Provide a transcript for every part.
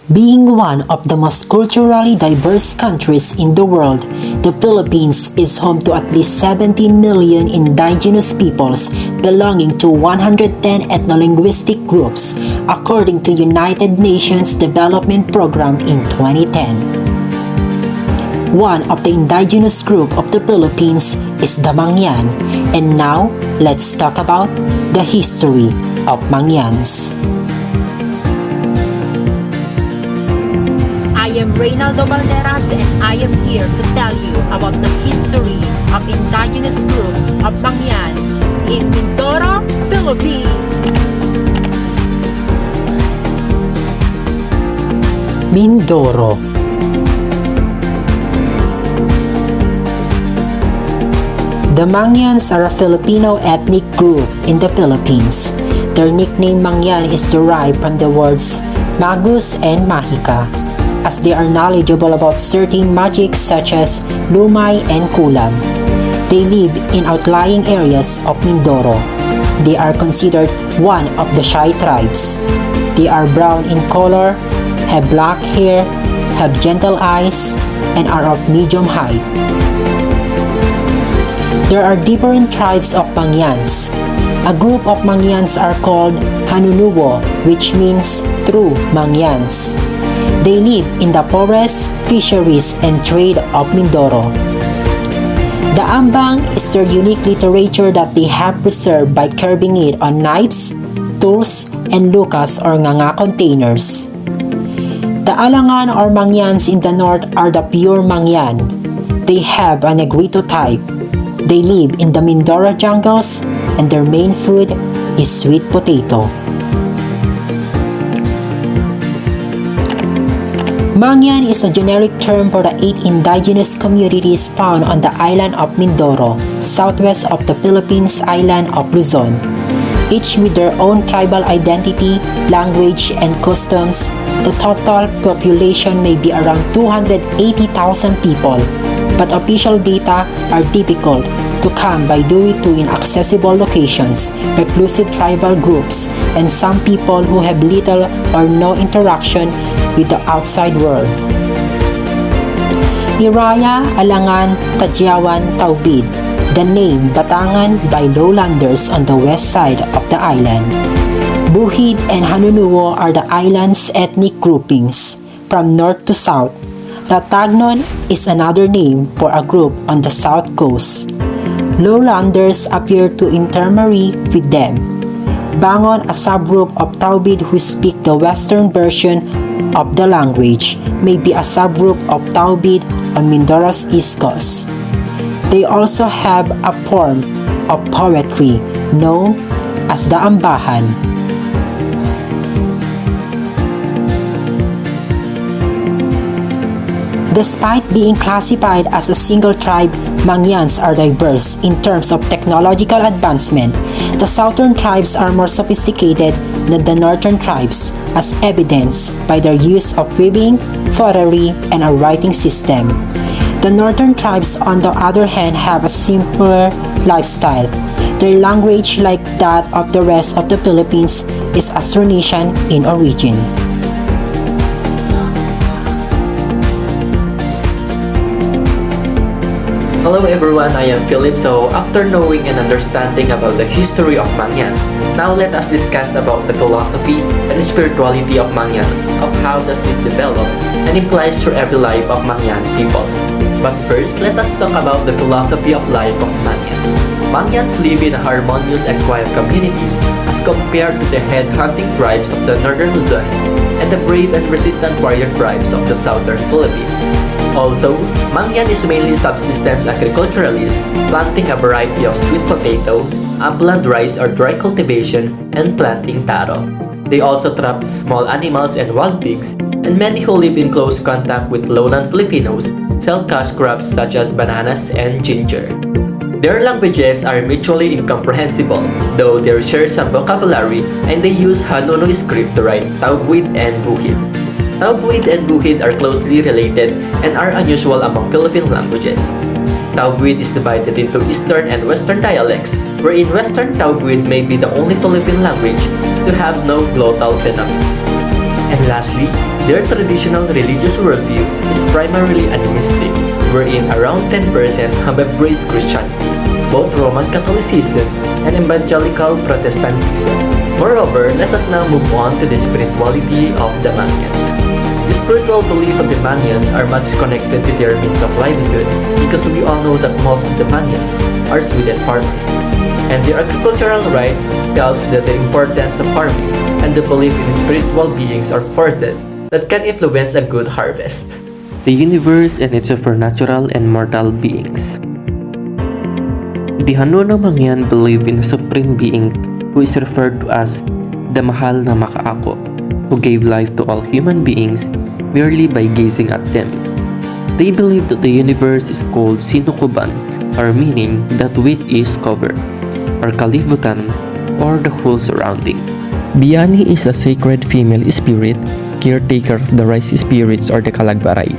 Being one of the most culturally diverse countries in the world, the Philippines is home to at least 17 million indigenous peoples belonging to 110 ethno-linguistic groups, according to United Nations Development Program in 2010. One of the indigenous group of the Philippines is the Mangyan, and now let's talk about the history of Mangyans. I am Reynaldo Balderas and I am here to tell you about the history of indigenous group of Mangyan in Mindoro, Philippines. Mindoro. The Mangyans are a Filipino ethnic group in the Philippines. Their nickname Mangyan is derived from the words Magus and Mahika, as they are knowledgeable about certain magics such as Lumay and Kulam. They live in outlying areas of Mindoro. They are considered one of the Shy tribes. They are brown in color, have black hair, have gentle eyes, and are of medium height. There are different tribes of Mangyans. A group of Mangyans are called Hanunuo, which means true Mangyans. They live in the forests, fisheries, and trade of Mindoro. The ambang is their unique literature that they have preserved by carving it on knives, tools, and lukas or nganga containers. The Alangan or Mangyans in the north are the pure Mangyan. They have a Negrito type. They live in the Mindoro jungles, and their main food is sweet potato. Mangyan is a generic term for the 8 indigenous communities found on the island of Mindoro, southwest of the Philippines island of Luzon. Each with their own tribal identity, language, and customs, the total population may be around 280,000 people, but official data are difficult to come by due to inaccessible locations, reclusive tribal groups, and some people who have little or no interaction with the outside world. Iraya, Alangan, Tadyawan, Taubid, the name Batangan by lowlanders on the west side of the island. Buhid and Hanunuo are the island's ethnic groupings, from north to south. Ratagnon is another name for a group on the south coast. Lowlanders appear to intermarry with them. Bangon, a subgroup of Taubid who speak the western version of the language, may be a subgroup of Taubid on Mindoro's east coast. They also have a form of poetry known as the Ambahan. Despite being classified as a single tribe, Mangyans are diverse in terms of technological advancement. The southern tribes are more sophisticated than the northern tribes, as evidenced by their use of weaving, pottery, and a writing system. The northern tribes, on the other hand, have a simpler lifestyle. Their language, like that of the rest of the Philippines, is Austronesian in origin. Hello everyone, I am Philip. So after knowing and understanding about the history of Mangyan, now let us discuss about the philosophy and spirituality of Mangyan, of how does it develop and implies through every life of Mangyan people. But first, let us talk about the philosophy of life of Mangyan. Mangyans live in harmonious and quiet communities as compared to the head-hunting tribes of the northern Luzon and the brave and resistant warrior tribes of the southern Philippines. Also, Mangyan is mainly subsistence agriculturalist, planting a variety of sweet potato, upland rice or dry cultivation, and planting taro. They also trap small animals and wild pigs, and many who live in close contact with lowland Filipinos sell cash crops such as bananas and ginger. Their languages are mutually incomprehensible, though they share some vocabulary and they use Hanuno script to write Taugwid and Buhid. Taugwid and Buhid are closely related and are unusual among Philippine languages. Taugwid is divided into Eastern and Western dialects, wherein Western Taugwid may be the only Philippine language to have no glottal phenoms. And lastly, Their traditional religious worldview is primarily animistic, wherein around 10% have embraced Christianity, both Roman Catholicism and Evangelical Protestantism. Moreover, let us now move on to the spirituality of the Mangyans. The spiritual belief of the Mangyans are much connected to their means of livelihood because we all know that most of the Mangyans are Sweden farmers. And their agricultural rights tells that the importance of farming and the belief in spiritual beings or forces that can influence a good harvest. The universe and its supernatural and mortal beings. The Hanuno Mangyan believe in a supreme being who is referred to as the Mahal na Makaako, who gave life to all human beings merely by gazing at them. They believe that the universe is called Sinukuban, or meaning that which is covered, or Kalibutan, or the whole surrounding. Biyani is a sacred female spirit, caretaker of the rice spirits or the Kalagbaray.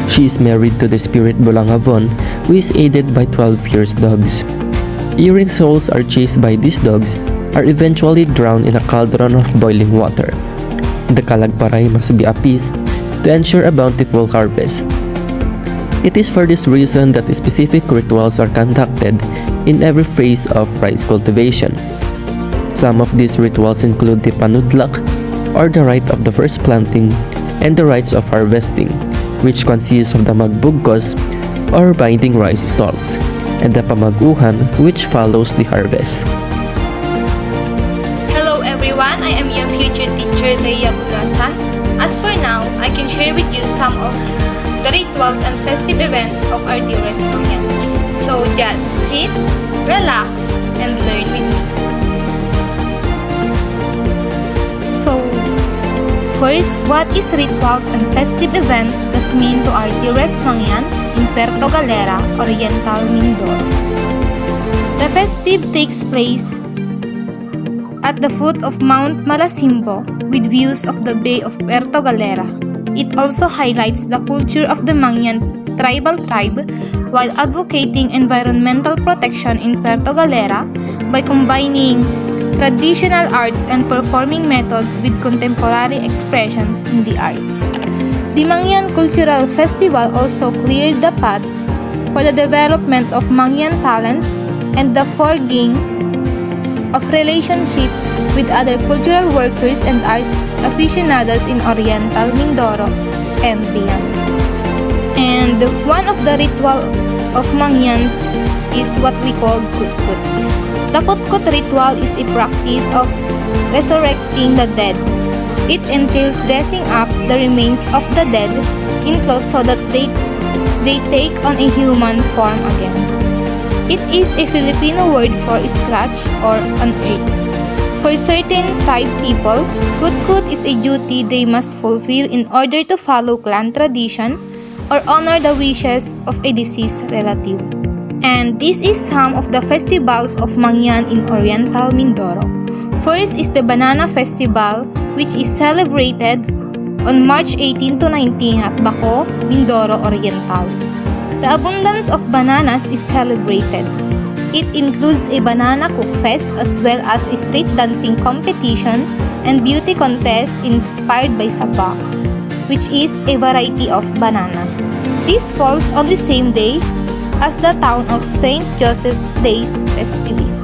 She is married to the spirit Bulangavon, who is aided by 12 fierce dogs. Erring souls are chased by these dogs, are eventually drowned in a cauldron of boiling water. The Kalagbaray must be appeased to ensure a bountiful harvest. It is for this reason that specific rituals are conducted in every phase of rice cultivation. Some of these rituals include the Panudlak, or the rite of the first planting, and the rites of harvesting, which consists of the Magbugkos, or binding rice stalks, and the Pamaguhan, which follows the harvest. Hello everyone, I am your future teacher Leah Bulosan. As for now, I can share with you some of the rituals and festive events of our dearest Mangyans. So just sit, relax, and learn with me. So, first, what is rituals and festive events does mean to our dearest Mangyans in Puerto Galera, Oriental Mindoro? The festive takes place at the foot of Mount Malasimbo with views of the Bay of Puerto Galera. It also highlights the culture of the Mangyan tribal tribe while advocating environmental protection in Puerto Galera by combining traditional arts and performing methods with contemporary expressions in the arts. The Mangyan Cultural Festival also cleared the path for the development of Mangyan talents and the forging of relationships with other cultural workers and arts aficionados in Oriental Mindoro and beyond. And one of the ritual of Mangyans is what we call kutkut. The kutkut ritual is a practice of resurrecting the dead. It entails dressing up the remains of the dead in clothes so that they take on a human form again. It is a Filipino word for scratch or unearth. For certain tribe people, kutkut is a duty they must fulfill in order to follow clan tradition or honor the wishes of a deceased relative. And this is some of the festivals of Mangyan in Oriental Mindoro. First is the Banana Festival, which is celebrated on March 18 to 19 at Baco, Mindoro Oriental. The abundance of bananas is celebrated. It includes a banana cook fest as well as a street dancing competition and beauty contest inspired by saba, which is a variety of banana. This falls on the same day as the town of St. Joseph Day's festivities.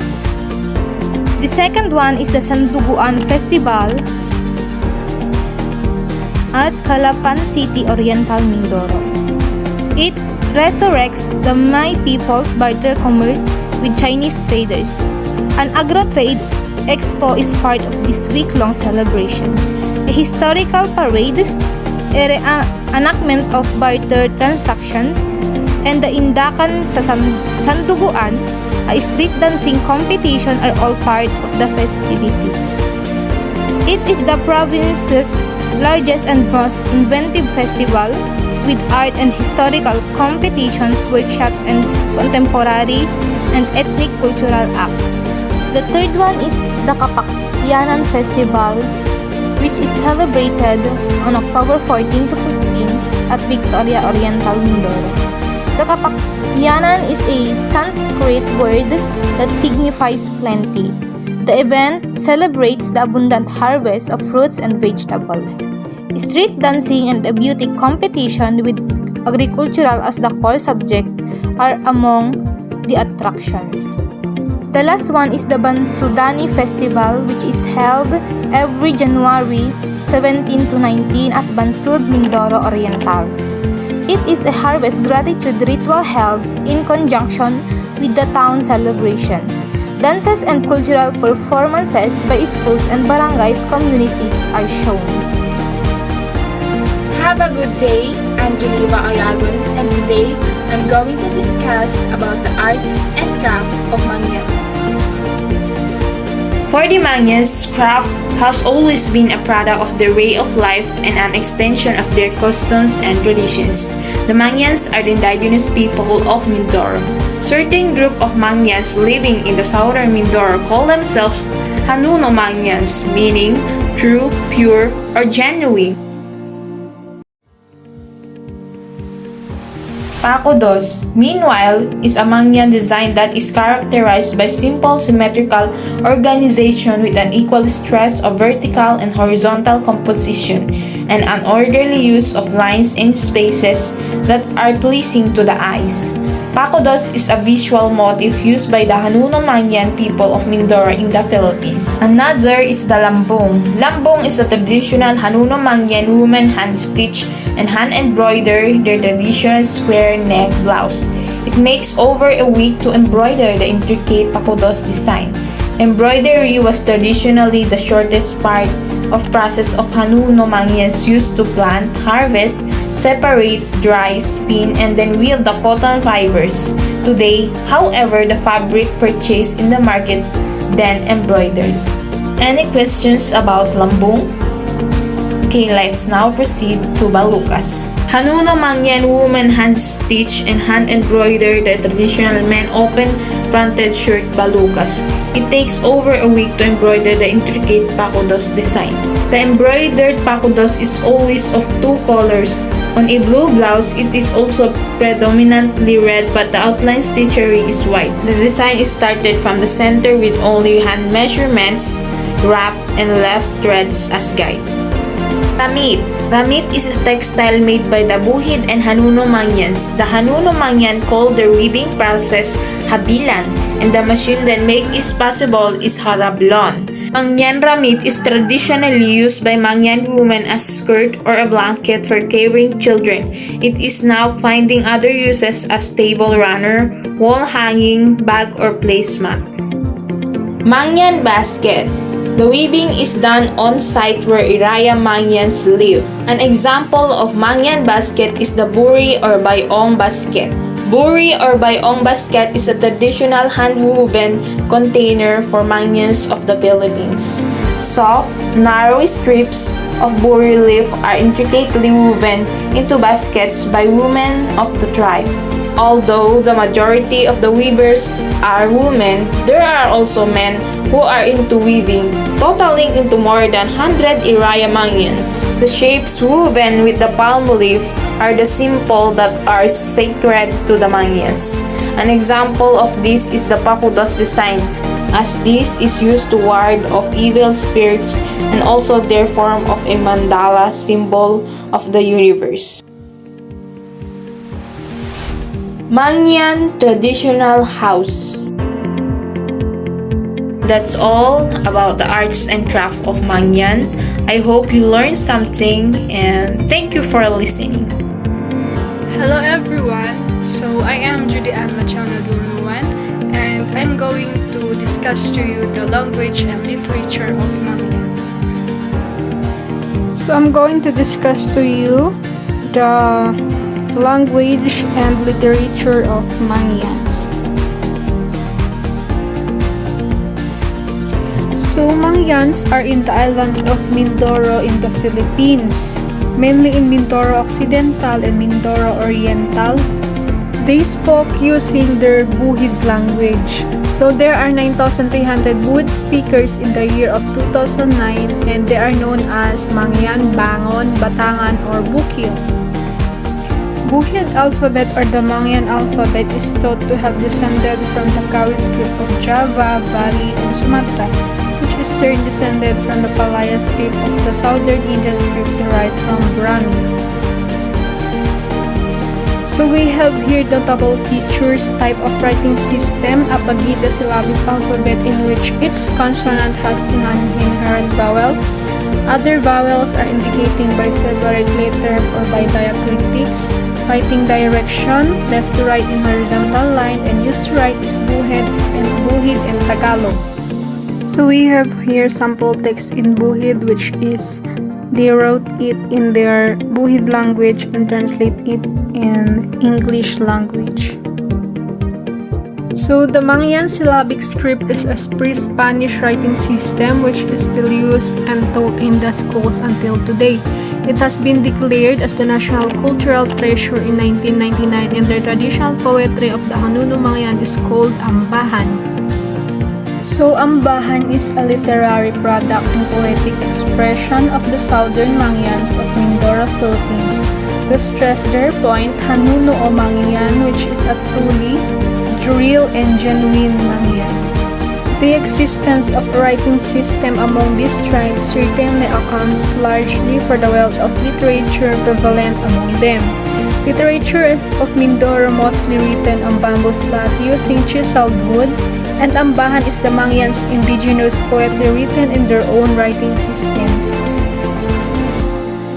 The second one is the Sanduguan Festival at Calapan City, Oriental Mindoro. It resurrects the May people's barter commerce with Chinese traders. An agro-trade expo is part of this week-long celebration. A historical parade, a reenactment of barter transactions, and the Indakan sa Sanduguan, a street dancing competition are all part of the festivities. It is the province's largest and most inventive festival with art and historical competitions, workshops, and contemporary and ethnic cultural acts. The third one is the Kapakyanan Festival, which is celebrated on October 14 to 15 at Victoria, Oriental Mindoro. The Kapakyanan is a Sanskrit word that signifies plenty. The event celebrates the abundant harvest of fruits and vegetables. Street dancing and a beauty competition with agricultural as the core subject are among the attractions. The last one is the Bansudani Festival, which is held every January 17 to 19 at Bansud, Mindoro Oriental. It is a harvest gratitude ritual held in conjunction with the town celebration. Dances and cultural performances by schools and barangays communities are shown. Have a good day. I'm Juliva, Oyagon, and today I'm going to discuss about the arts and craft of Mangyan. For the Mangyans, craft has always been a product of their way of life and an extension of their customs and traditions. The Mangyans are the indigenous people of Mindoro. Certain group of Mangyans living in the southern Mindoro call themselves Hanuno Mangyans, meaning true, pure, or genuine. Pakudos, meanwhile, is a Mangyan design that is characterized by simple symmetrical organization with an equal stress of vertical and horizontal composition and an orderly use of lines and spaces that are pleasing to the eyes. Pakudos is a visual motif used by the Hanuno Mangyan people of Mindoro in the Philippines. Another is the lambong. Lambong is a traditional Hanuno Mangyan woman hand-stitch and hand-embroider their traditional square neck blouse. It makes over a week to embroider the intricate pakudos design. Embroidery was traditionally the shortest part of process of Hanuno Mangyans used to plant, harvest, separate, dry, spin, and then weave the cotton fibers. Today, however, the fabric purchased in the market then embroidered. Any questions about lambong? Okay, let's now proceed to balukas. Hanuno Mangyan women hand-stitch and hand-embroider the traditional men open-fronted shirt balukas. It takes over a week to embroider the intricate pakudos design. The embroidered pakudos is always of two colors. On a blue blouse, it is also predominantly red, but the outline stitchery is white. The design is started from the center with only hand measurements, wrap, and left threads as guide. Ramit. Ramit is a textile made by the Buhid and Hanuno Mangyans. The Hanuno Mangyan call their weaving process habilan, and the machine that make it possible is harablon. Mangyan ramit is traditionally used by Mangyan women as skirt or a blanket for carrying children. It is now finding other uses as table runner, wall hanging, bag, or placemat. Mangyan basket. The weaving is done on site where Iraya Mangyans live. An example of Mangyan basket is the buri or bayong basket. Buri or bayong basket is a traditional hand-woven container for Mangyans of the Philippines. Soft, narrow strips of buri leaf are intricately woven into baskets by women of the tribe. Although the majority of the weavers are women, there are also men who are into weaving, totaling into more than 100 Iraya Mangyans. The shapes woven with the palm leaf are the symbol that are sacred to the Mangyans. An example of this is the pakudos design, as this is used to ward off evil spirits and also their form of a mandala symbol of the universe. Mangyan Traditional House. That's all about the arts and craft of Mangyan. I hope you learned something and thank you for listening. Hello everyone, so I am Judy Dulnuan and I'm going to discuss to you the language and literature of Mangyan. So I'm going to discuss to you the language and literature of Mangyans. So Mangyans are in the islands of Mindoro in the Philippines, mainly in Mindoro Occidental and Mindoro Oriental. They spoke using their Buhid language. So there are 9,300 Buhid speakers in the year of 2009 and they are known as Mangyan, Bangon, Batangan, or Bukil. Buhid alphabet or the Mangyan alphabet is thought to have descended from the Kawi script of Java, Bali, and Sumatra, which is turn descended from the Palaya script of the Southern Indian script derived from Brahmi. So we have here the double features type of writing system, Apagita syllabic alphabet in which each consonant has an inherent vowel. Other vowels are indicating by separate letter or by diacritics. Writing direction, left to right in horizontal line, and used to write is buhid and Tagalog. So we have here sample text in buhid, which is they wrote it in their buhid language and translate it in English language. So the Mangyan syllabic script is a pre-Spanish writing system which is still used and taught in the schools until today. It has been declared as the national cultural treasure in 1999, and the traditional poetry of the Hanuno Mangyan is called Ambahan. So Ambahan is a literary product and poetic expression of the southern Mangyans of Mindoro, Philippines. To stress their point, Hanuno o Mangyan, which is a truly real and genuine Mangyan. The existence of a writing system among these tribes certainly accounts largely for the wealth of literature prevalent among them. Literature of Mindoro mostly written on bamboo slat using chiseled wood, and Ambahan is the Mangyan's indigenous poetry written in their own writing system.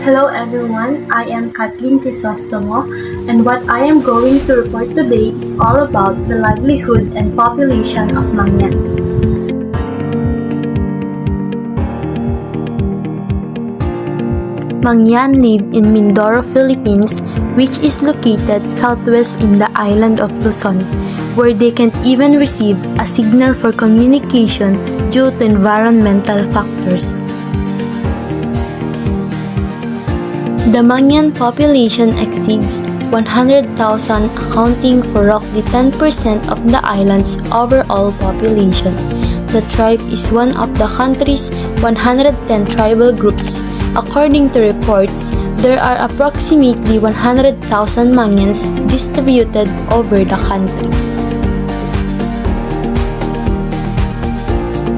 Hello everyone, I am Kathleen Crisostomo, and what I am going to report today is all about the livelihood and population of Mangyan. Mangyan live in Mindoro, Philippines, which is located southwest in the island of Bulosan, where they can't even receive a signal for communication due to environmental factors. The Mangyan population exceeds 100,000, accounting for roughly 10% of the island's overall population. The tribe is one of the country's 110 tribal groups. According to reports, there are approximately 100,000 Mangyans distributed over the country.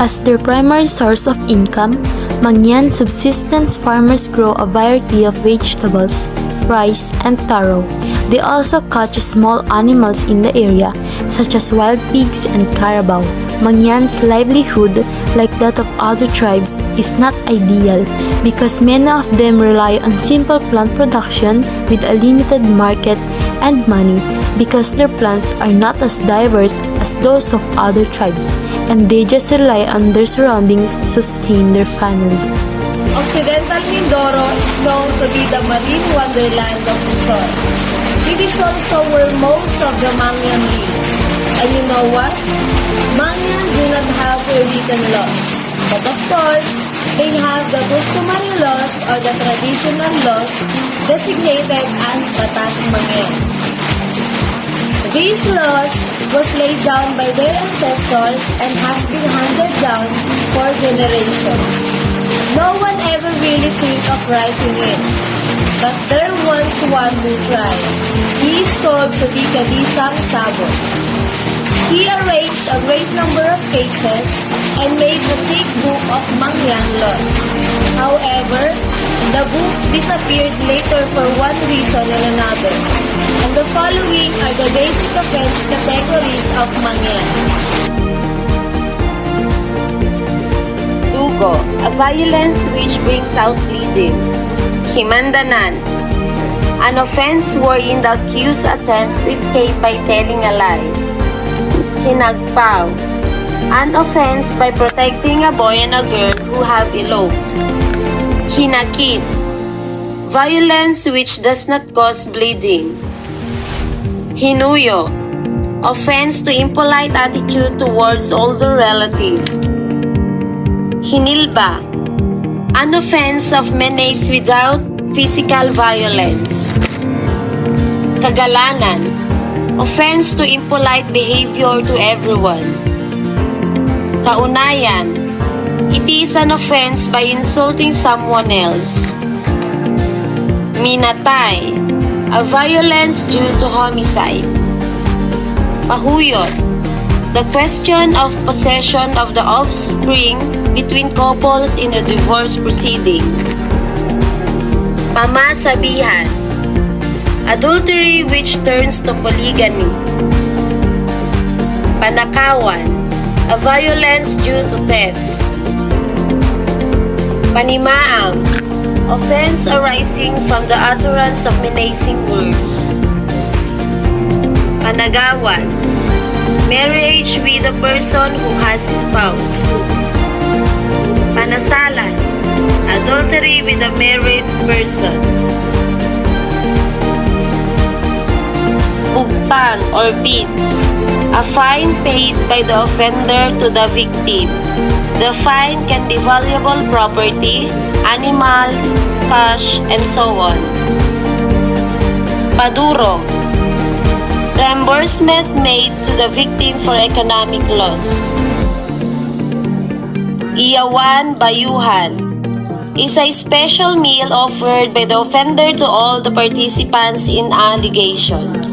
As their primary source of income, Mangyan subsistence farmers grow a variety of vegetables, rice, and taro. They also catch small animals in the area, such as wild pigs and carabao. Mangyan's livelihood, like that of other tribes, is not ideal because many of them rely on simple plant production with a limited market and money, because their plants are not as diverse as those of other tribes, and they just rely on their surroundings to sustain their families. Occidental Mindoro is known to be the marine wonderland of Luzon. It is also where most of the Mangyan live. And you know what? Mangyan do not have a written law. But of course, they have the customary laws or the traditional laws designated as Batas Mangyan. These laws was laid down by their ancestors and has been handed down for generations. No one ever really thinks of writing it, but there was one who tried. He is called to be Kadisang Sabon. He arranged a great number of cases and made a thick book of Mangyan laws. However, the book disappeared later for one reason and another. And the following are the basic offense categories of Mangyan. Dugo, a violence which brings out bleeding. Himandanan, an offense wherein the accused attempts to escape by telling a lie. Hinagpaw, an offense by protecting a boy and a girl who have eloped. Hinakit, violence which does not cause bleeding. Hinuyo, offense to impolite attitude towards older relative. Hinilba, an offense of menace without physical violence. Kagalanan, offense to impolite behavior to everyone. Kaunayan, it is an offense by insulting someone else. Minatay, a violence due to homicide. Pahuyot, the question of possession of the offspring between couples in a divorce proceeding. Pamasabihan, adultery which turns to polygamy. Panakawan, a violence due to theft. Panimaam, offense arising from the utterance of menacing words. Panagawan, marriage with a person who has a spouse. Panasalan, adultery with a married person. Bugtang or bids, a fine paid by the offender to the victim. The fine can be valuable property, animals, cash, and so on. Paduro, reimbursement made to the victim for economic loss. Iyawan Bayuhan is a special meal offered by the offender to all the participants in allegation.